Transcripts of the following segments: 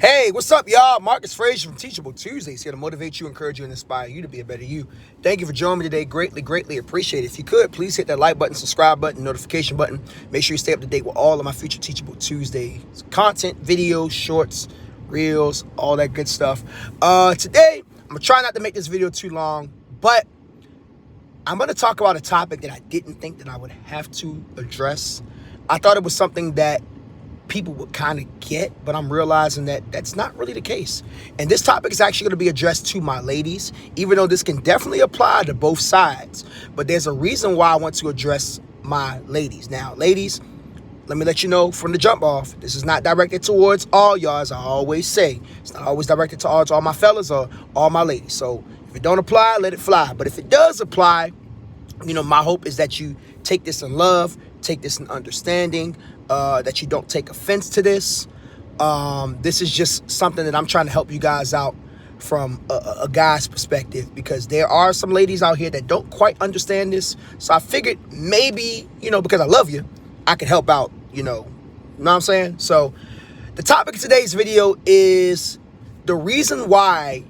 Hey, what's up, y'all? Marcus Frazier from Teachable Tuesdays here to motivate you, encourage you, and inspire you to be a better you. Thank you for joining me today. Greatly appreciate it. If you could, please hit that like button, subscribe button, notification button. Make sure you stay up to date with all of my future Teachable Tuesdays content, videos, shorts, reels, all that good stuff. Today, I'm going to try not to make this video too long, but I'm going to talk about a topic that I didn't think that I would have to address. I thought it was something that people would kind of get, but I'm realizing that that's not really the case. And this topic is actually going to be addressed to my ladies, even though this can definitely apply to both sides. But there's a reason why I want to address my ladies. Now, ladies, let me let you know from the jump off, this is not directed towards all y'all, as I always say. It's not always directed to all my fellas or all my ladies. So if it don't apply, let it fly. But if it does apply, my hope is that you take this in love, take this in understanding, that you don't take offense to this. This is just something that I'm trying to help you guys out from a guy's perspective, because there are some ladies out here that don't quite understand this. So I figured maybe, because I love you, I could help out, you know what I'm saying? So the topic of today's video is the reason why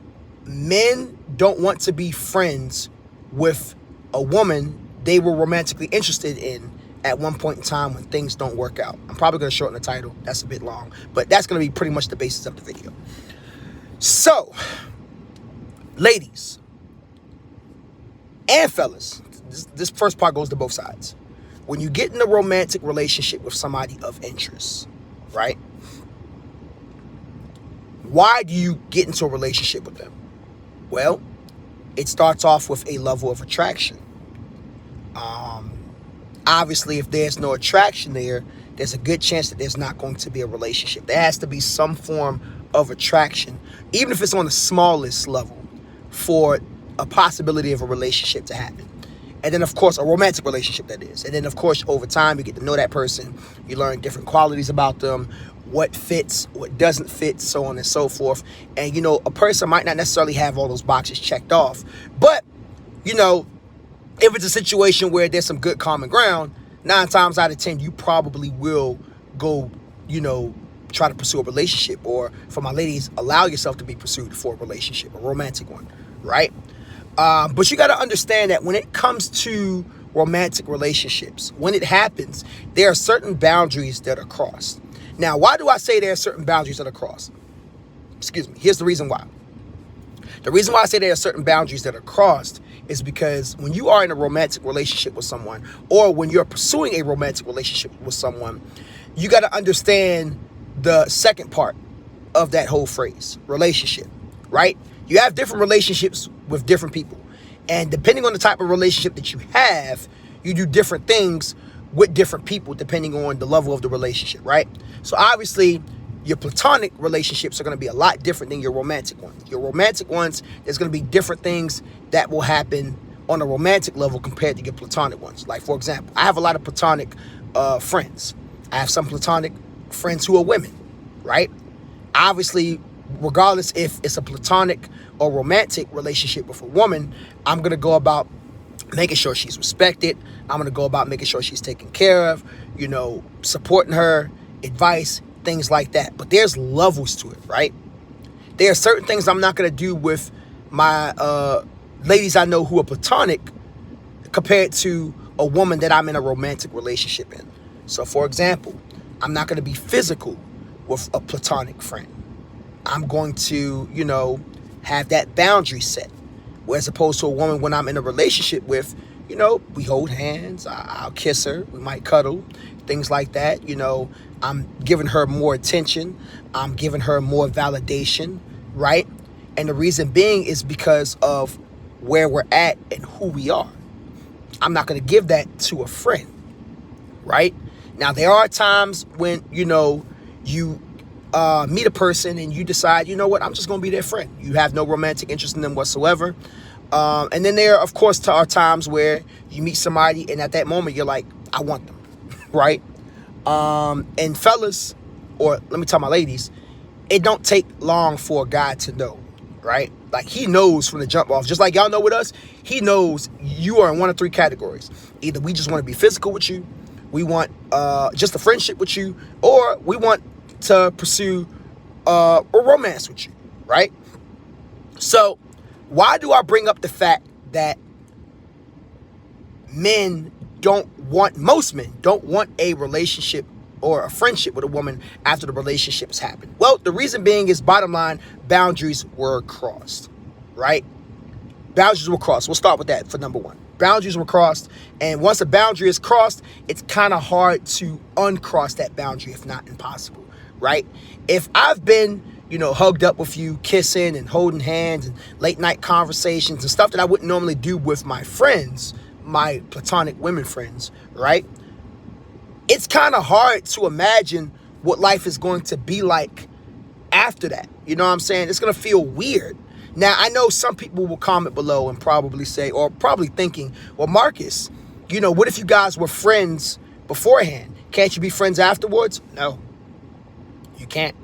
men don't want to be friends with a woman they were romantically interested in at one point in time when things don't work out. I'm probably going to shorten the title. That's a bit long, but that's going to be pretty much the basis of the video. So, ladies and fellas, this first part goes to both sides. When you get in a romantic relationship with somebody of interest, right? Why do you get into a relationship with them? Well, it starts off with a level of attraction. Obviously, if there's no attraction there's a good chance that there's not going to be a relationship. There has to be some form of attraction, even if it's on the smallest level, for a possibility of a relationship to happen. And then, of course, a romantic relationship, that is. And then, of course, over time, you get to know that person. You learn different qualities about them, what fits, what doesn't fit, so on and so forth. And, a person might not necessarily have all those boxes checked off. But, if it's a situation where there's some good common ground, 9 times out of 10, you probably will go, try to pursue a relationship. Or, for my ladies, allow yourself to be pursued for a relationship, a romantic one, right? But you got to understand that when it comes to romantic relationships, when it happens, there are certain boundaries that are crossed. Now, why do I say there are certain boundaries that are crossed? Excuse me. Here's the reason why. The reason why I say there are certain boundaries that are crossed is because when you are in a romantic relationship with someone, or when you're pursuing a romantic relationship with someone, you got to understand the second part of that whole phrase, relationship, right? You have different relationships with different people. And depending on the type of relationship that you have, you do different things with different people depending on the level of the relationship, right? So obviously, your platonic relationships are going to be a lot different than your romantic ones. Your romantic ones, there's going to be different things that will happen on a romantic level compared to your platonic ones. Like, for example, I have a lot of platonic friends. I have some platonic friends who are women, right? Obviously, regardless if it's a platonic or romantic relationship with a woman, I'm going to go about making sure she's respected. I'm going to go about making sure she's taken care of, supporting her, advice, things like that. But there's levels to it, right? There are certain things I'm not going to do with my ladies I know who are platonic compared to a woman that I'm in a romantic relationship in. So, for example, I'm not going to be physical with a platonic friend. I'm going to, have that boundary set. Whereas opposed to a woman when I'm in a relationship with, we hold hands, I'll kiss her, we might cuddle, things like that. I'm giving her more attention. I'm giving her more validation, right? And the reason being is because of where we're at and who we are. I'm not going to give that to a friend, right? Now, there are times when, you meet a person and you decide, I'm just going to be their friend. You have no romantic interest in them whatsoever. And then there, of course, are times where you meet somebody and at that moment you're like, I want them, right? And fellas, or let me tell my ladies, it don't take long for a guy to know, right? Like, he knows from the jump off, just like y'all know with us, he knows you are in one of 3 categories. Either we just want to be physical with you, we want just a friendship with you, or we want to pursue or romance with you, right? So why do I bring up the fact that most men don't want a relationship or a friendship with a woman after the relationship's happened? Well, the reason being is, bottom line, boundaries were crossed, right? Boundaries were crossed. We'll start with that for number one. Boundaries were crossed, and once a boundary is crossed, it's kind of hard to uncross that boundary, if not impossible, right? If I've been, hugged up with you, kissing and holding hands and late night conversations and stuff that I wouldn't normally do with my friends, my platonic women friends, right? It's kind of hard to imagine what life is going to be like after that. You know what I'm saying? It's going to feel weird. Now, I know some people will comment below and probably say, or probably thinking, well, Marcus, what if you guys were friends beforehand? Can't you be friends afterwards? No, you can't.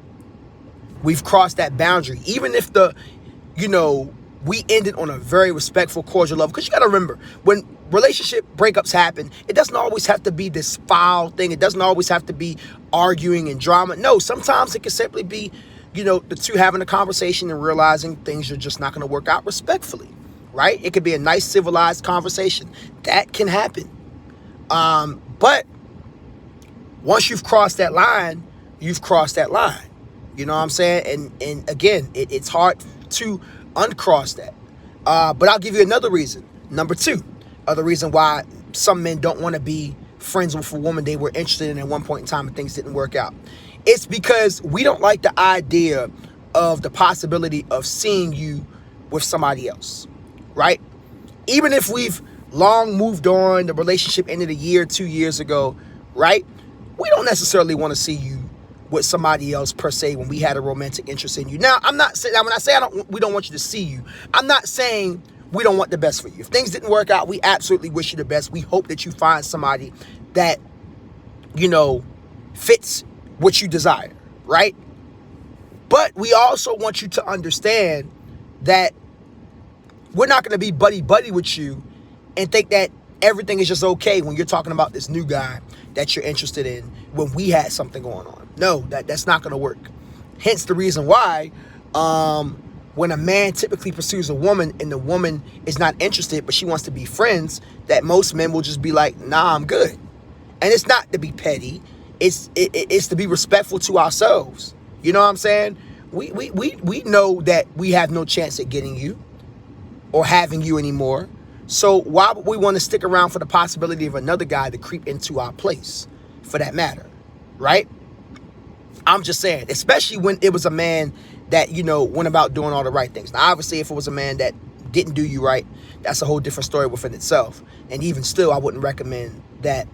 We've crossed that boundary. Even if we ended on a very respectful, cordial level. Because you got to remember, when relationship breakups happen, it doesn't always have to be this foul thing. It doesn't always have to be arguing and drama. No, sometimes it can simply be, the two having a conversation and realizing things are just not going to work out respectfully, right? It could be a nice, civilized conversation. That can happen. But once you've crossed that line, you've crossed that line. You know what I'm saying? And again, it's hard to uncross that. But I'll give you another reason. Number two, the reason why some men don't want to be friends with a woman they were interested in at one point in time and things didn't work out. It's because we don't like the idea of the possibility of seeing you with somebody else, right? Even if we've long moved on, the relationship ended a year, 2 years ago, right? We don't necessarily want to see you with somebody else per se when we had a romantic interest in you. Now, I'm not saying, when I say we don't want you to see you, I'm not saying we don't want the best for you. If things didn't work out, we absolutely wish you the best. We hope that you find somebody that, fits what you desire, right? But we also want you to understand that we're not going to be buddy-buddy with you and think that everything is just okay when you're talking about this new guy that you're interested in when we had something going on. No, that's not going to work. Hence the reason why when a man typically pursues a woman and the woman is not interested, but she wants to be friends, that most men will just be like, nah, I'm good. And it's not to be petty. It's to be respectful to ourselves. You know what I'm saying? We know that we have no chance at getting you or having you anymore. So why would we want to stick around for the possibility of another guy to creep into our place, for that matter, right? I'm just saying, especially when it was a man that, went about doing all the right things. Now, obviously, if it was a man that didn't do you right, that's a whole different story within itself. And even still, I wouldn't recommend that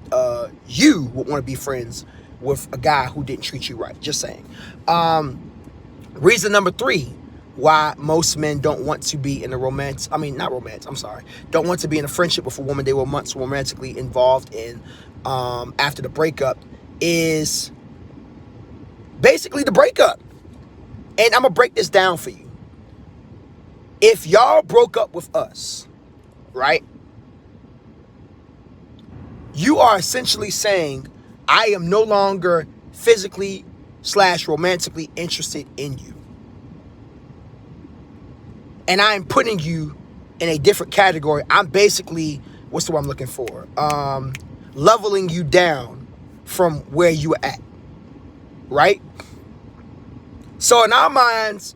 you would want to be friends with a guy who didn't treat you right. Just saying. Reason number three why most men don't want to be in a don't want to be in a friendship with a woman they were once romantically involved in after the breakup is basically the breakup. And I'm going to break this down for you. If y'all broke up with us, right, you are essentially saying, I am no longer physically/romantically interested in you. And I am putting you in a different category. I'm basically, what's the word I'm looking for? Leveling you down from where you were at, right? So in our minds,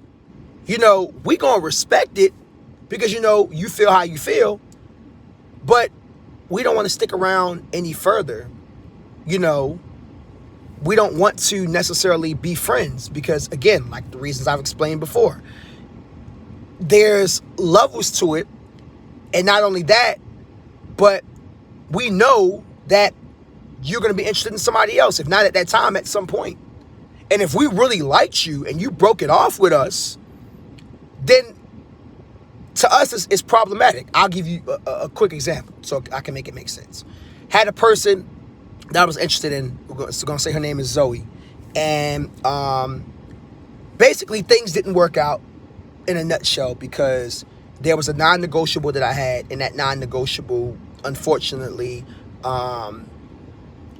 we going to respect it because, you feel how you feel, but we don't want to stick around any further. We don't want to necessarily be friends because, again, like the reasons I've explained before, there's levels to it. And not only that, but we know that you're going to be interested in somebody else, if not at that time, at some point. And if we really liked you and you broke it off with us, then to us, it's problematic. I'll give you a quick example so I can make it make sense. Had a person that I was interested in, we're going to say her name is Zoe. And basically things didn't work out in a nutshell because there was a non-negotiable that I had. And that non-negotiable, unfortunately,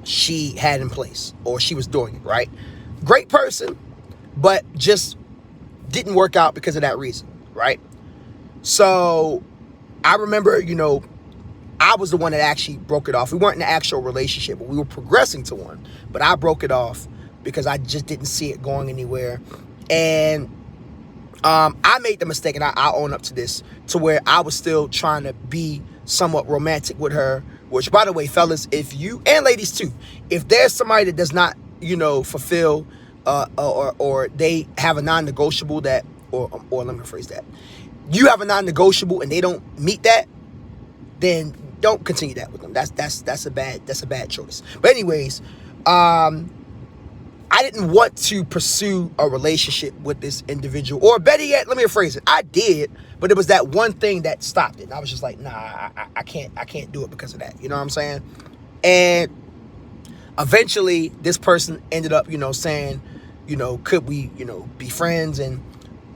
she had in place, or she was doing it, right? Great person, but just didn't work out because of that reason, right? So I remember, I was the one that actually broke it off. We weren't in an actual relationship, but we were progressing to one. But I broke it off because I just didn't see it going anywhere. And I made the mistake, and I'll own up to this, to where I was still trying to be somewhat romantic with her. Which, by the way, fellas, if you, and ladies too, if there's somebody that does not, fulfill or they have a non-negotiable that, or let me rephrase that, you have a non-negotiable and they don't meet that, then don't continue that with them. That's a bad choice. But anyways, I didn't want to pursue a relationship with this individual, or better yet, let me rephrase it. I did, but it was that one thing that stopped it. And I was just like, nah, I can't do it because of that. You know what I'm saying? And eventually this person ended up, saying, could we, be friends? And,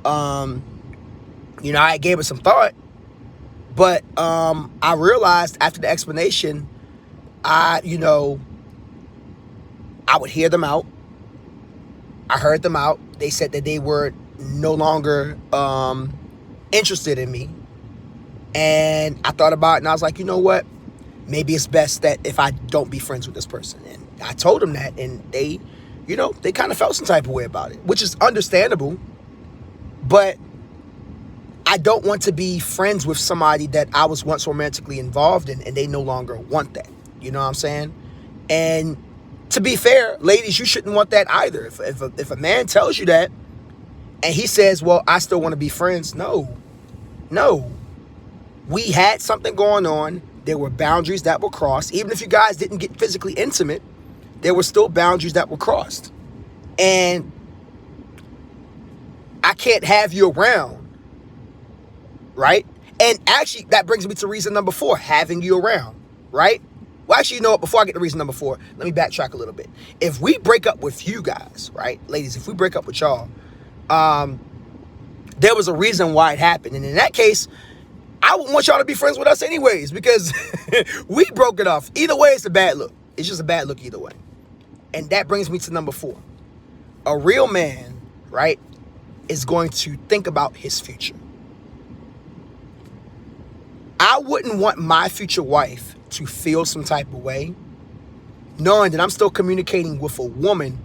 I gave it some thought, but, I realized after the explanation, I would hear them out. I heard them out. They said that they were no longer interested in me. And I thought about it, and I was like, you know what? Maybe it's best that if I don't be friends with this person. And I told them that, and they, they kind of felt some type of way about it, which is understandable. But I don't want to be friends with somebody that I was once romantically involved in, and they no longer want that. You know what I'm saying? And to be fair, ladies, you shouldn't want that either. If a man tells you that and he says, well, I still want to be friends. No. We had something going on. There were boundaries that were crossed. Even if you guys didn't get physically intimate, there were still boundaries that were crossed. And I can't have you around, right? And actually, that brings me to reason number 4, having you around, right? Well, actually, before I get to reason number 4, let me backtrack a little bit. If we break up with you guys, right, ladies, if we break up with y'all, there was a reason why it happened. And in that case, I wouldn't want y'all to be friends with us anyways, because we broke it off. Either way, it's a bad look. It's just a bad look either way. And that brings me to number 4. A real man, right, is going to think about his future. I wouldn't want my future wife to feel some type of way, knowing that I'm still communicating with a woman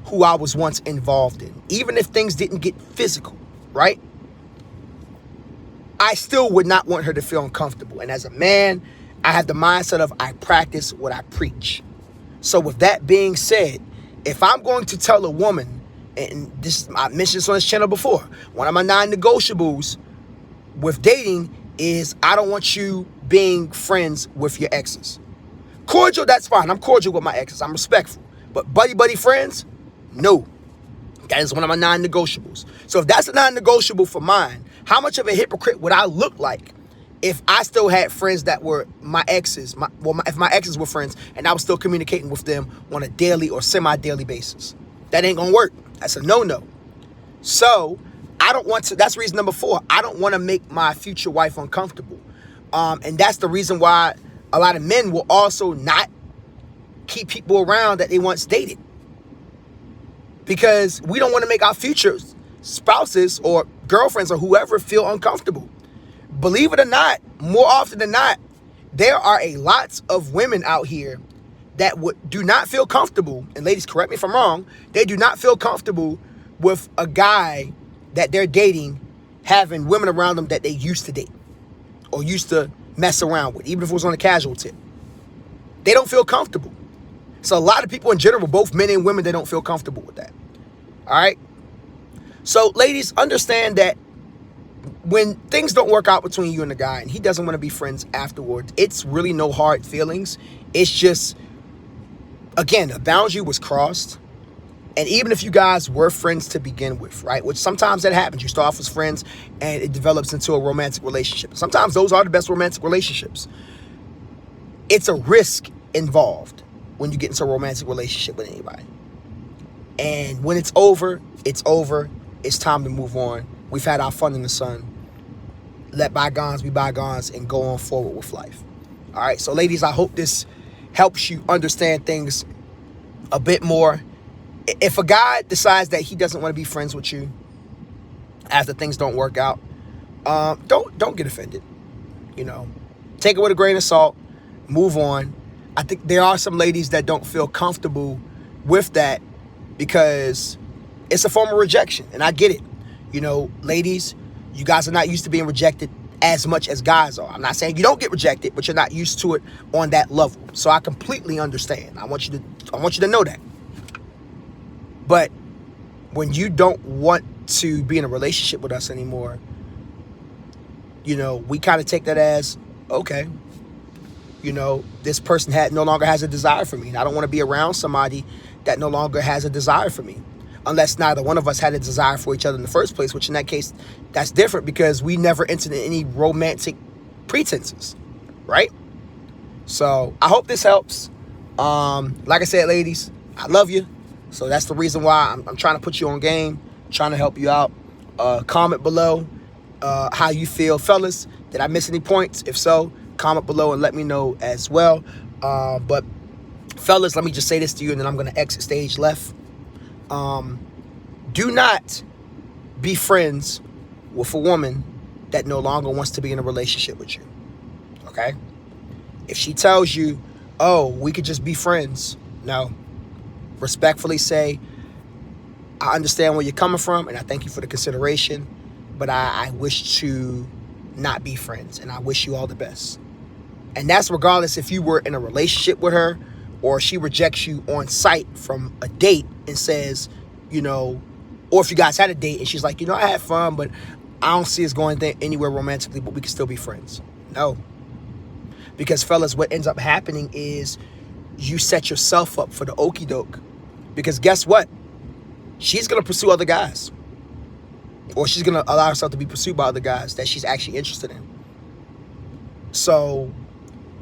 who I was once involved in. Even if things didn't get physical, right? I still would not want her to feel uncomfortable. And as a man, I have the mindset of I practice what I preach. So with that being said, if I'm going to tell a woman, and I mentioned this on this channel before, one of my non-negotiables with dating is I don't want you being friends with your exes. Cordial, that's fine. I'm cordial with my exes. I'm respectful. But buddy friends, no. That is one of my non-negotiables. So if that's a non-negotiable for mine, how much of a hypocrite would I look like if I still had friends that were my exes, if my exes were friends and I was still communicating with them on a daily or semi-daily basis? That ain't gonna work. That's a no-no. So I don't want to, that's reason number 4. I don't want to make my future wife uncomfortable. And that's the reason why a lot of men will also not keep people around that they once dated. Because we don't want to make our future spouses or girlfriends or whoever feel uncomfortable. Believe it or not, more often than not, there are a lots of women out here that do not feel comfortable. And ladies, correct me if I'm wrong. They do not feel comfortable with a guy that they're dating having women around them that they used to date or used to mess around with, even if it was on a casual tip. They don't feel comfortable. So a lot of people in general, both men and women, they don't feel comfortable with that. All right. So ladies, understand that when things don't work out between you and the guy and he doesn't want to be friends afterwards, it's really no hard feelings. It's just, again, a boundary was crossed. And even if you guys were friends to begin with, right, which sometimes that happens. You start off as friends and it develops into a romantic relationship. Sometimes those are the best romantic relationships. It's a risk involved when you get into a romantic relationship with anybody. And when it's over, it's over. It's time to move on. We've had our fun in the sun. Let bygones be bygones and go on forward with life. All right. So ladies, I hope this helps you understand things a bit more If a guy decides that he doesn't want to be friends with you after things don't work out, don't get offended. You know, take it with a grain of salt, move on. I think there are some ladies that don't feel comfortable with that because it's a form of rejection, and I get it. You know, ladies, you guys are not used to being rejected as much as guys are. I'm not saying you don't get rejected, but you're not used to it on that level. So I completely understand. I want you to know that. But when you don't want to be in a relationship with us anymore, you know, we kind of take that as, okay, you know, this person no longer has a desire for me. And I don't want to be around somebody that no longer has a desire for me. Unless neither one of us had a desire for each other in the first place, which in that case, that's different because we never entered into any romantic pretenses, right? So I hope this helps. Like I said, ladies, I love you. So that's the reason why I'm trying to put you on game, trying to help you out. Comment below how you feel. Fellas, did I miss any points? If so, comment below and let me know as well. But fellas, let me just say this to you, and then I'm going to exit stage left. Do not be friends with a woman that no longer wants to be in a relationship with you. Okay? If she tells you, oh, we could just be friends, no. Respectfully say, I understand where you're coming from, and I thank you for the consideration, but I wish to not be friends, and I wish you all the best. And that's regardless if you were in a relationship with her or she rejects you on sight from a date and says, you know, or if you guys had a date and she's like, you know, I had fun, but I don't see us going anywhere romantically, but we can still be friends. No. Because fellas, what ends up happening is you set yourself up for the okie doke. Because guess what? She's going to pursue other guys. Or she's going to allow herself to be pursued by other guys that she's actually interested in. So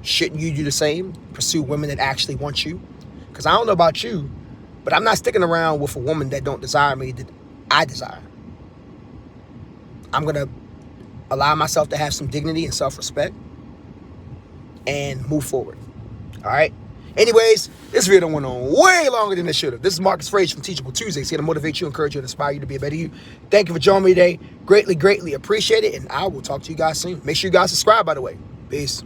shouldn't you do the same? Pursue women that actually want you? Because I don't know about you, but I'm not sticking around with a woman that don't desire me that I desire. I'm going to allow myself to have some dignity and self-respect and move forward. All right? Anyways, this video went on way longer than it should have. This is Marcus Frazier from Teachable Tuesday. It's here to motivate you, encourage you, and inspire you to be a better you. Thank you for joining me today. Greatly, greatly appreciate it, and I will talk to you guys soon. Make sure you guys subscribe, by the way. Peace.